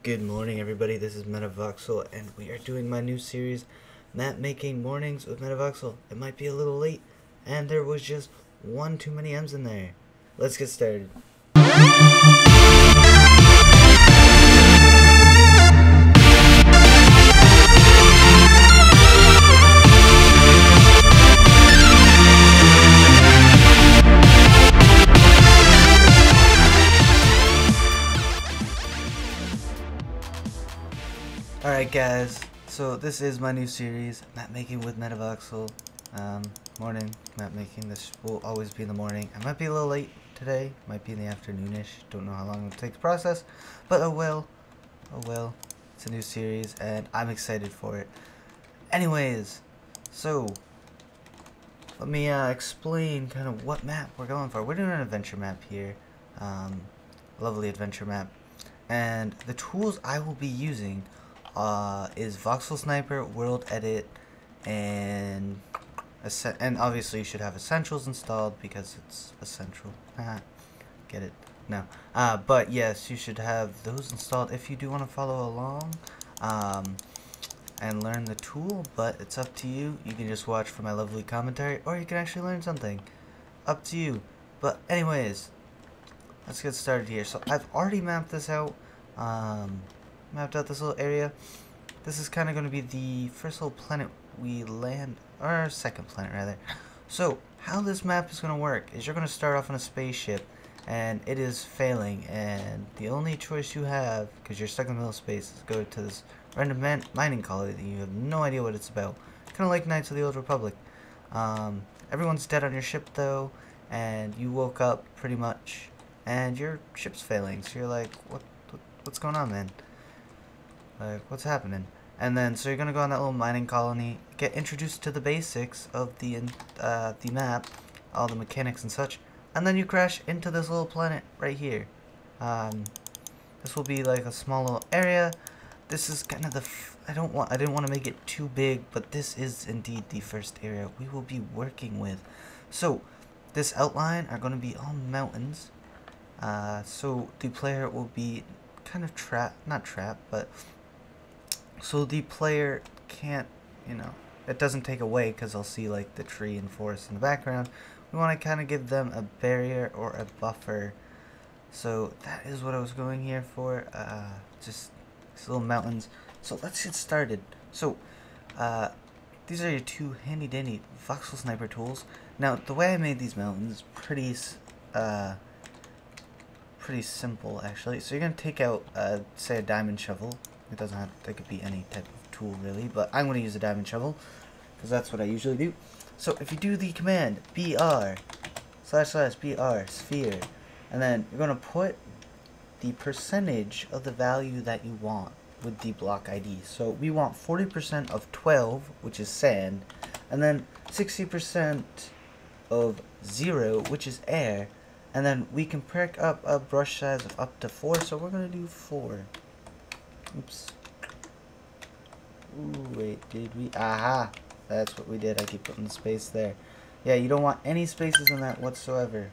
Good morning, everybody. This is Metavoxel, and we are doing my new series, Map Making Mornings with Metavoxel. It might be a little late, and there was just one too many M's in there. Let's get started. Alright guys, so this is my new series, Map Making with Metavoxel. Morning map making. This will always be in the morning. I might be a little late today, might be in the afternoonish. Don't know how long it'll take to process, but oh well. It's a new series and I'm excited for it. Anyways, so let me explain kind of what map we're going for. We're doing an adventure map here. Lovely adventure map. And the tools I will be using is Voxel Sniper, World Edit, and obviously you should have Essentials installed because it's essential. Get it? No. But yes, you should have those installed if you do want to follow along and learn the tool, but it's up to you. You can just watch for my lovely commentary, or you can actually learn something. Up to you. But anyways, let's get started here. So I've already mapped this out. Mapped out this little area. This is kind of going to be the first little planet we land, or second planet rather. So how this map is going to work is you're going to start off on a spaceship and it is failing, and the only choice you have, because you're stuck in the middle of space, is go to this random mining colony that you have no idea what it's about. Kind of like Knights of the Old Republic. Everyone's dead on your ship though, and you woke up pretty much and your ship's failing, so you're like, what's going on, man? Like, what's happening? And then, so you're gonna go on that little mining colony, get introduced to the basics of the map, all the mechanics and such, and then you crash into this little planet right here. This will be like a small little area. This is kind of the I didn't want to make it too big, but this is indeed the first area we will be working with. So this outline are going to be all mountains. So the player will be kind of not trapped, but so the player can't, it doesn't take away because they'll see like the tree and forest in the background. We want to kind of give them a barrier or a buffer. So that is what I was going here for, just these little mountains. So let's get started. So these are your two handy dandy Voxel Sniper tools. Now the way I made these mountains is pretty simple actually. So you're gonna take out say a diamond shovel. It doesn't have, it could be any type of tool really, but I'm gonna use a diamond shovel because that's what I usually do. So if you do the command BR//BR sphere, and then you're gonna put the percentage of the value that you want with the block ID. So we want 40% of 12, which is sand, and then 60% of 0, which is air. And then we can pick up a brush size of up to 4, so we're going to do 4. Oops. Ooh, wait, did we? Aha! That's what we did. I keep putting the space there. Yeah, you don't want any spaces in that whatsoever.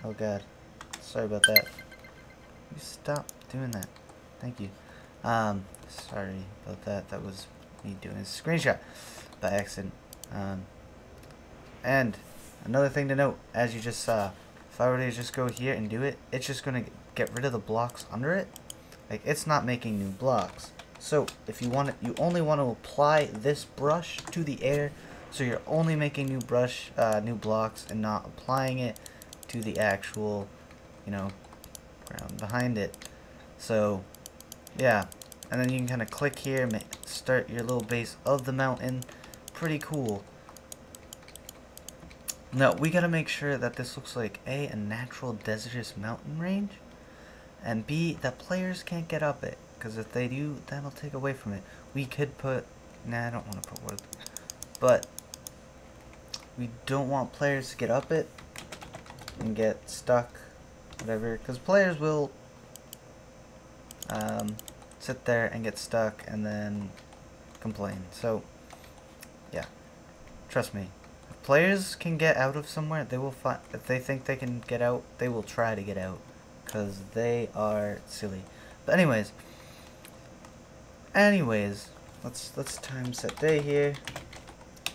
Oh god. Sorry about that. You stop doing that. Thank you. Sorry about that. That was me doing a screenshot by accident. And another thing to note, as you just saw, if I were to just go here and do it, it's just going to get rid of the blocks under it. Like, it's not making new blocks. So, if you want it, you only want to apply this brush to the air. So you're only making new new blocks and not applying it to the actual, ground behind it. So, yeah. And then you can kind of click here, start your little base of the mountain. Pretty cool. No, we gotta make sure that this looks like a natural desertous mountain range, and B, that players can't get up it, because if they do, that'll take away from it. We could put, I don't want to put wood, but we don't want players to get up it and get stuck, whatever, because players will sit there and get stuck and then complain. So yeah, trust me. Players can get out of somewhere, they will find, if they think they can get out, they will try to get out, because they are silly. But anyways, Anyways, let's time set day here.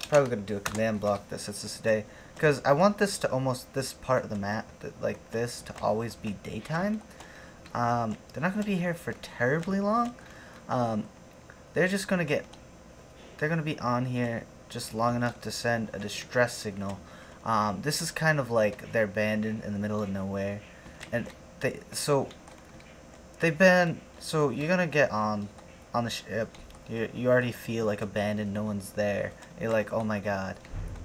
Probably gonna do a command block that sets this day, because I want this to almost, this part of the map, like this, to always be daytime. They're not gonna be here for terribly long. They're just gonna get, they're gonna be on here just long enough to send a distress signal. This is kind of like they're abandoned in the middle of nowhere, and they've been, so you're gonna get on the ship. You already feel like abandoned, no one's there. You're like, oh my god.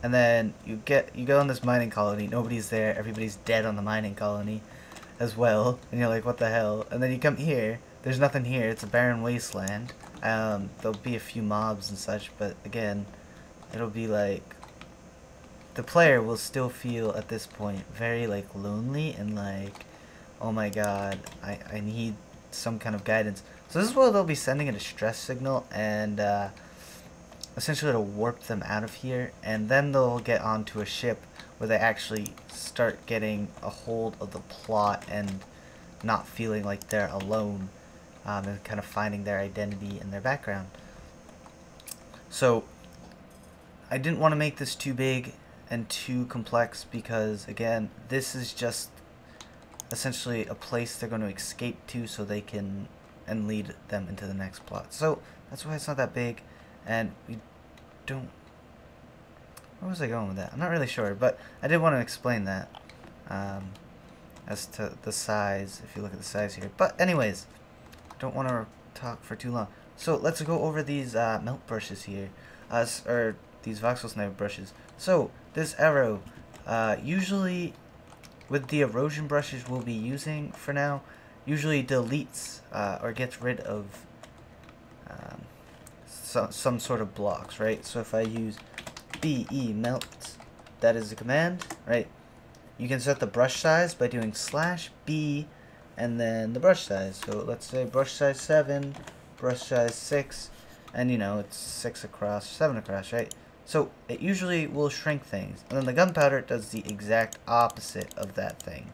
And then you go on this mining colony, nobody's there, everybody's dead on the mining colony as well. And you're like, what the hell? And then you come here, there's nothing here, it's a barren wasteland. There'll be a few mobs and such, but again, it'll be like, the player will still feel at this point very like lonely and like, oh my god, I need some kind of guidance. So this is where they'll be sending a distress signal, and essentially it'll warp them out of here, and then they'll get onto a ship where they actually start getting a hold of the plot and not feeling like they're alone, and kind of finding their identity and their background. So I didn't want to make this too big and too complex, because again, this is just essentially a place they're going to escape to so they can, and lead them into the next plot. So that's why it's not that big, and we don't, where was I going with that? I'm not really sure, but I did want to explain that as to the size, if you look at the size here. But anyways, don't want to talk for too long. So let's go over these melt brushes here, or these voxel sniper brushes. So this arrow, usually with the erosion brushes we'll be using for now, usually deletes or gets rid of some sort of blocks, right? So if I use BE melt, that is a command, right? You can set the brush size by doing /B and then the brush size. So let's say brush size 7, brush size 6, and you know, it's 6 across, 7 across, right? So it usually will shrink things, and then the gunpowder does the exact opposite of that thing.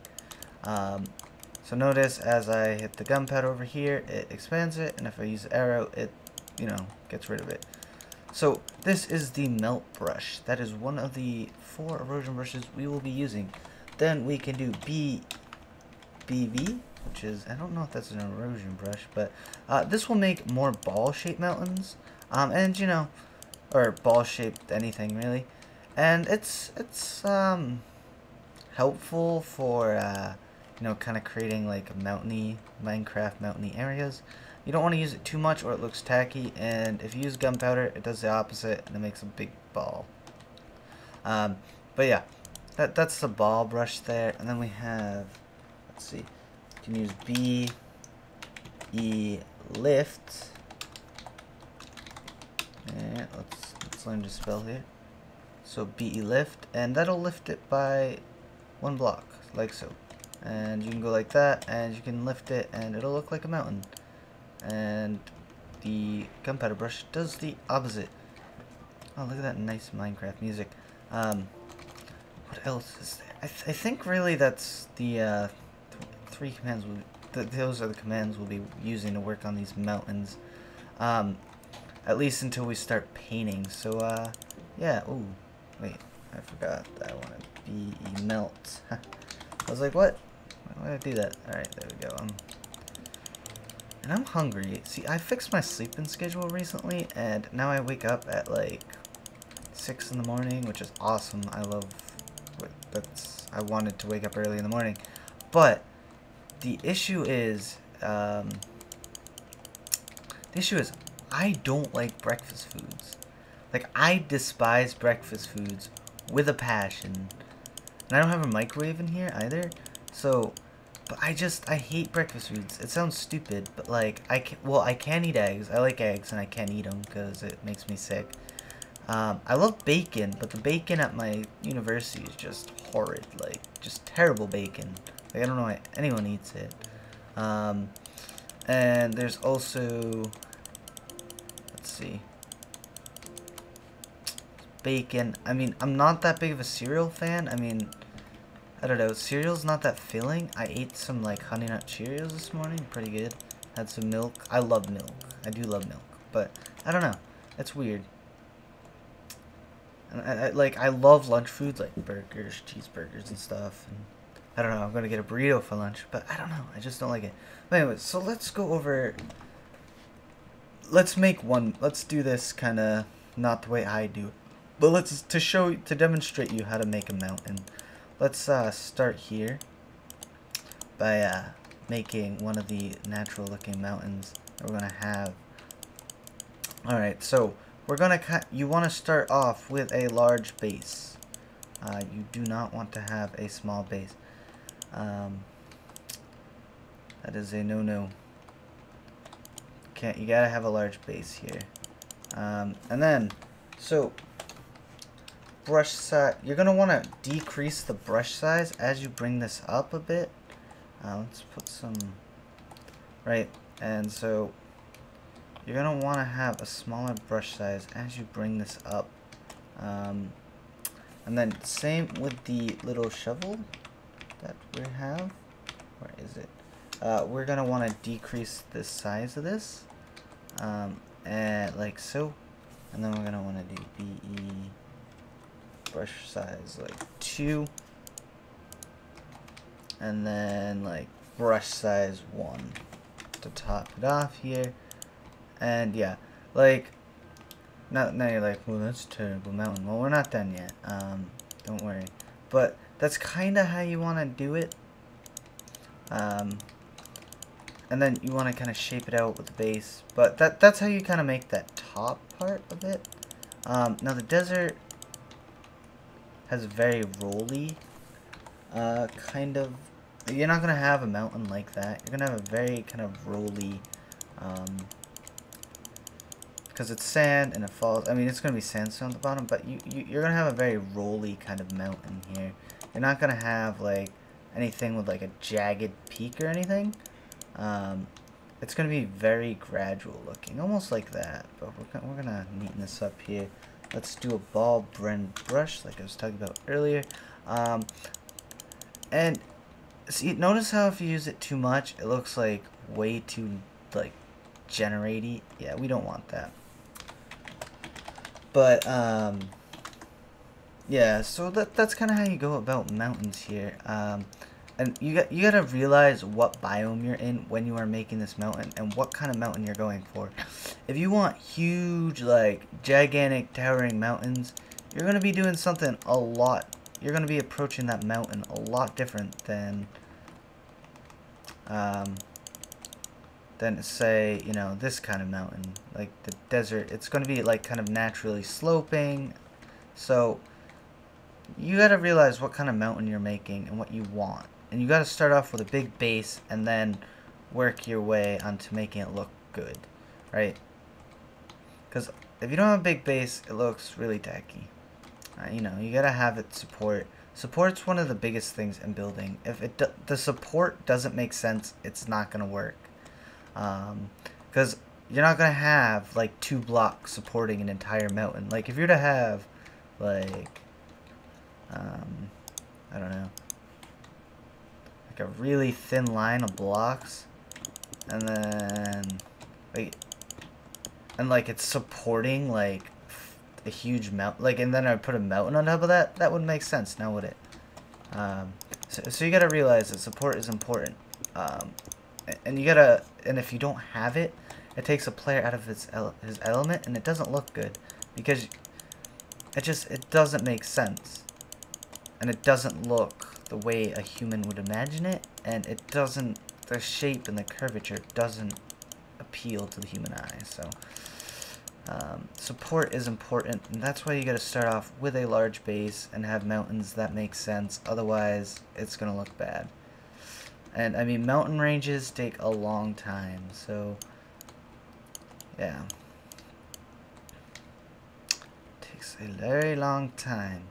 So notice as I hit the gunpowder over here, it expands it, and if I use the arrow, it, you know, gets rid of it. So this is the melt brush. That is one of the 4 erosion brushes we will be using. Then we can do BB, which is, I don't know if that's an erosion brush, but this will make more ball-shaped mountains, and you know, or ball-shaped anything really, and it's helpful for you know, kind of creating like mountainy, Minecraft mountainy areas. You don't want to use it too much or it looks tacky, and if you use gunpowder it does the opposite and it makes a big ball. But yeah, that's the ball brush there, and then we have, let's see, you can use BE lift, and let's learn to spell here. So BE lift, and that'll lift it by 1 block, like so. And you can go like that, and you can lift it, and it'll look like a mountain. And the gunpowder brush does the opposite. Oh, look at that nice Minecraft music. What else is there? I think really that's the 3 commands. Those are the commands we'll be using to work on these mountains. At least until we start painting. So yeah. Ooh, wait, I forgot that I wanted BE melt. I was like, what? Why did I do that? Alright, there we go. And I'm hungry. See, I fixed my sleeping schedule recently, and now I wake up at like 6 in the morning, which is awesome. I love, I wanted to wake up early in the morning. But the issue is, I don't like breakfast foods. Like, I despise breakfast foods with a passion. And I don't have a microwave in here either, so, but I hate breakfast foods. It sounds stupid, but like, I can eat eggs. I like eggs, and I can't eat them because it makes me sick. I love bacon, but the bacon at my university is just horrid, like, just terrible bacon. Like, I don't know why anyone eats it. And there's also, let's see, bacon. I mean, I'm not that big of a cereal fan. I mean, I don't know, cereal's not that filling. I ate some like Honey Nut Cheerios this morning, pretty good. Had some milk. I love milk. I do love milk, but I don't know. It's weird. And I love lunch foods like burgers, cheeseburgers, and stuff. And I don't know. I'm gonna get a burrito for lunch, but I don't know. I just don't like it. But anyways, so let's go over. Let's make one. Let's do this kind of not the way I do it, but let's to demonstrate you how to make a mountain. Let's start here by making one of the natural looking mountains that we're gonna have. All right, so we're gonna you want to start off with a large base. You do not want to have a small base. That is a no-no. You gotta have a large base here. And then, so brush size. You're gonna want to decrease the brush size as you bring this up a bit. Let's put some right, and so you're gonna want to have a smaller brush size as you bring this up. And then same with the little shovel that we have. Where is it? We're gonna want to decrease the size of this, and like so, and then we're gonna want to do BE brush size like 2, and then like brush size 1 to top it off here. And yeah, like now you're like, well, that's a terrible mountain. Well, we're not done yet. Don't worry. But that's kind of how you want to do it. And then you want to kind of shape it out with the base. But that's how you kind of make that top part of it. Now the desert has very rolly kind of. You're not gonna have a mountain like that. You're gonna have a very kind of rolly. Because it's sand and it falls. I mean, it's gonna be sandstone at the bottom, but you're gonna have a very rolly kind of mountain here. You're not gonna have like anything with like a jagged peak or anything. It's gonna be very gradual looking, almost like that. But we're gonna neaten this up here. Let's do a ball blend brush, like I was talking about earlier. And see, notice how if you use it too much, it looks like way too like generate-y. Yeah, we don't want that. But yeah, so that's kind of how you go about mountains here. And you gotta realize what biome you're in when you are making this mountain and what kind of mountain you're going for. If you want huge, like gigantic, towering mountains, you're gonna be doing something a lot. You're gonna be approaching that mountain a lot different than say, you know, this kind of mountain, like the desert. It's gonna be like kind of naturally sloping. So you gotta realize what kind of mountain you're making and what you want. And you got to start off with a big base and then work your way onto making it look good, right? Because if you don't have a big base, it looks really tacky. You know, you got to have it support. Support's one of the biggest things in building. If the support doesn't make sense, it's not going to work. Because you're not going to have like 2 blocks supporting an entire mountain. Like if you're to have like, I don't know, a really thin line of blocks, and then like it's supporting like a huge mountain, like, and then I put a mountain on top of that. That would make sense, now would it? So you gotta realize that support is important, and you gotta, and if you don't have it, it takes a player out of his element, and it doesn't look good because it doesn't make sense, and it doesn't look the way a human would imagine it, and it doesn't, the shape and the curvature doesn't appeal to the human eye. So support is important, and that's why you got to start off with a large base and have mountains that make sense. Otherwise it's gonna look bad. And I mean, mountain ranges take a long time, so yeah, it takes a very long time.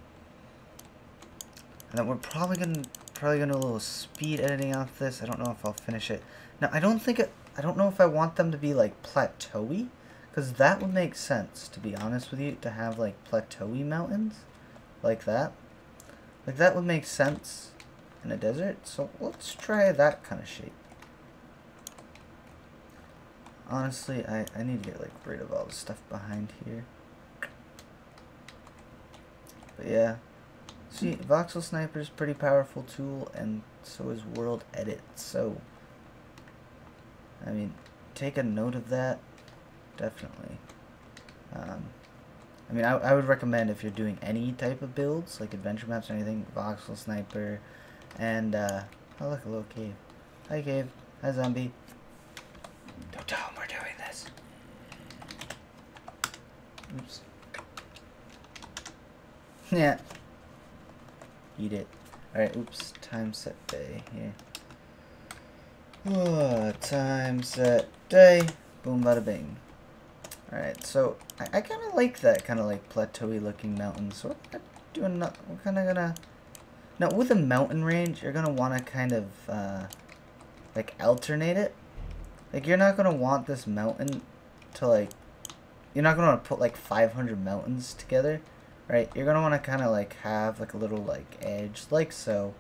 And then we're probably gonna do a little speed editing off this. I don't know if I'll finish it. Now I don't know if I want them to be like plateau-y, because that would make sense, to be honest with you, to have like plateau-y mountains like that. Like that would make sense in a desert. So let's try that kind of shape. honestly, I need to get like rid of all the stuff behind here. But yeah, see, Voxel Sniper is a pretty powerful tool, and so is World Edit. So, I mean, take a note of that, definitely. I mean, I would recommend if you're doing any type of builds, like adventure maps or anything, Voxel Sniper, and, oh look, a little cave. Hi cave, hi zombie. Don't tell him we're doing this. Oops. Yeah. Eat it. Alright, oops, time set day here. Oh, time set day. Boom, bada bing. Alright, so I kind of like that kind of like plateau-y looking mountain. So we're kind of gonna... Now, with a mountain range, you're gonna want to kind of, like, alternate it. Like, you're not gonna want this mountain to, like... You're not gonna want to put, like, 500 mountains together, right? You're gonna want to kind of, like, have, like, a little, like, edge, like so.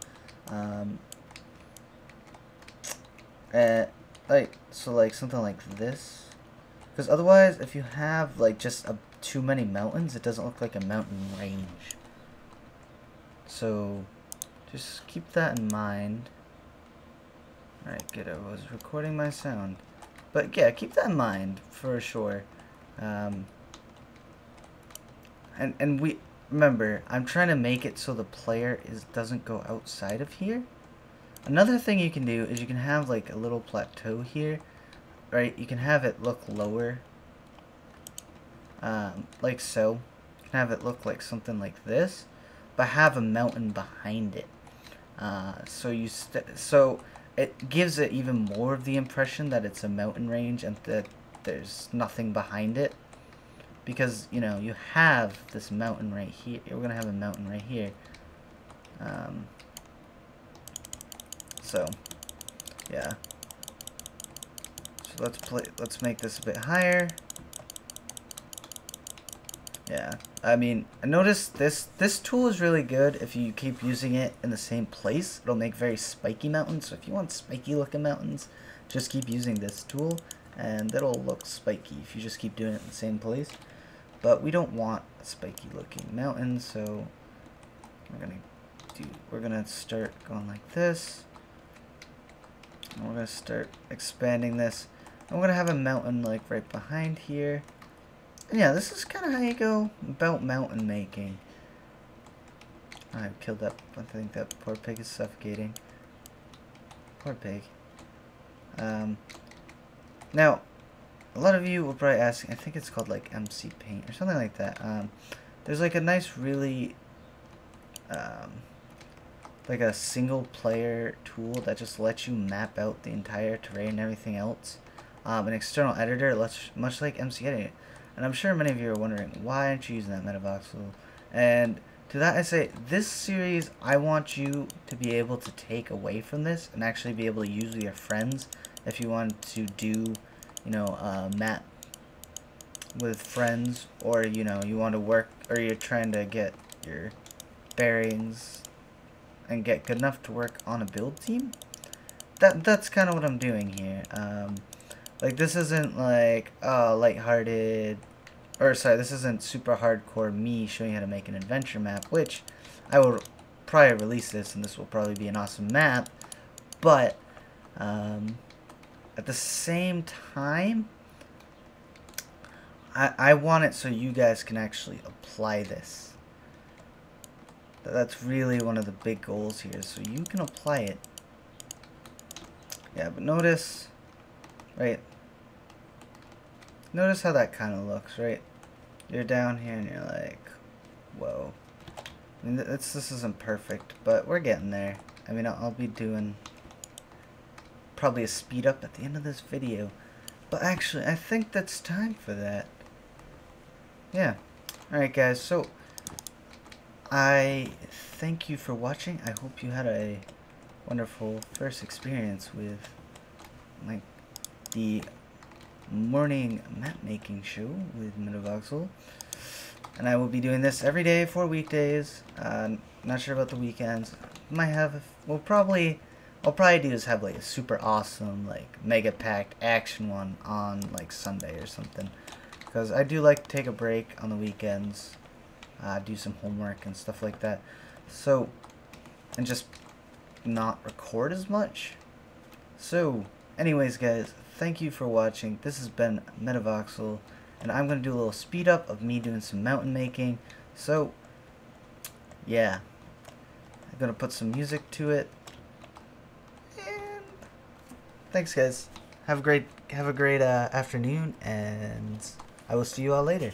Like, something like this. Because otherwise, if you have, like, just too many mountains, it doesn't look like a mountain range. So, just keep that in mind. Alright, good. I was recording my sound. But, yeah, keep that in mind, for sure. And we... Remember, I'm trying to make it so the player doesn't go outside of here. Another thing you can do is you can have, like, a little plateau here. Right, you can have it look lower, like so. You can have it look like something like this, but have a mountain behind it. So it gives it even more of the impression that it's a mountain range and that there's nothing behind it. Because, you know, you have this mountain right here. We're gonna have a mountain right here. So, yeah. Let's make this a bit higher. Yeah, I mean, notice this tool is really good if you keep using it in the same place. It'll make very spiky mountains. So if you want spiky looking mountains, just keep using this tool, and it'll look spiky if you just keep doing it in the same place. But we don't want a spiky looking mountain, so we're gonna start going like this. And we're gonna start expanding this. I'm gonna have a mountain like right behind here. And yeah, this is kind of how you go about mountain making. I killed that. I think that poor pig is suffocating. Poor pig. Now, a lot of you will probably ask. I think it's called like MC Paint or something like that. There's like a nice, really, like a single player tool that just lets you map out the entire terrain and everything else. An external editor, much like MC Editing. And I'm sure many of you are wondering, why aren't you using that Metavoxel? And to that I say, this series, I want you to be able to take away from this and actually be able to use with your friends if you want to do, you know, map with friends, or, you know, you want to work, or you're trying to get your bearings and get good enough to work on a build team. That's kind of what I'm doing here. Like, this isn't like, lighthearted, or sorry, this isn't super hardcore me showing you how to make an adventure map, which I will probably release this, and this will probably be an awesome map, but, at the same time, I want it so you guys can actually apply this. That's really one of the big goals here, so you can apply it. Yeah, but notice... Right. Notice how that kind of looks, right? You're down here and you're like, whoa. I mean, this isn't perfect, but we're getting there. I mean, I'll be doing probably a speed up at the end of this video. But actually, I think that's time for that. Yeah. Alright, guys, so I thank you for watching. I hope you had a wonderful first experience with like the morning map making show with Metavoxel, and I will be doing this every day for weekdays. Not sure about the weekends. Might have, well, probably I'll probably do is have like a super awesome like mega packed action one on like Sunday or something, because I do like to take a break on the weekends, do some homework and stuff like that, so, and just not record as much. So anyways guys, thank you for watching. This has been Metavoxel, and I'm going to do a little speed up of me doing some mountain making. So yeah, I'm going to put some music to it. And thanks guys. Have a great afternoon, and I will see you all later.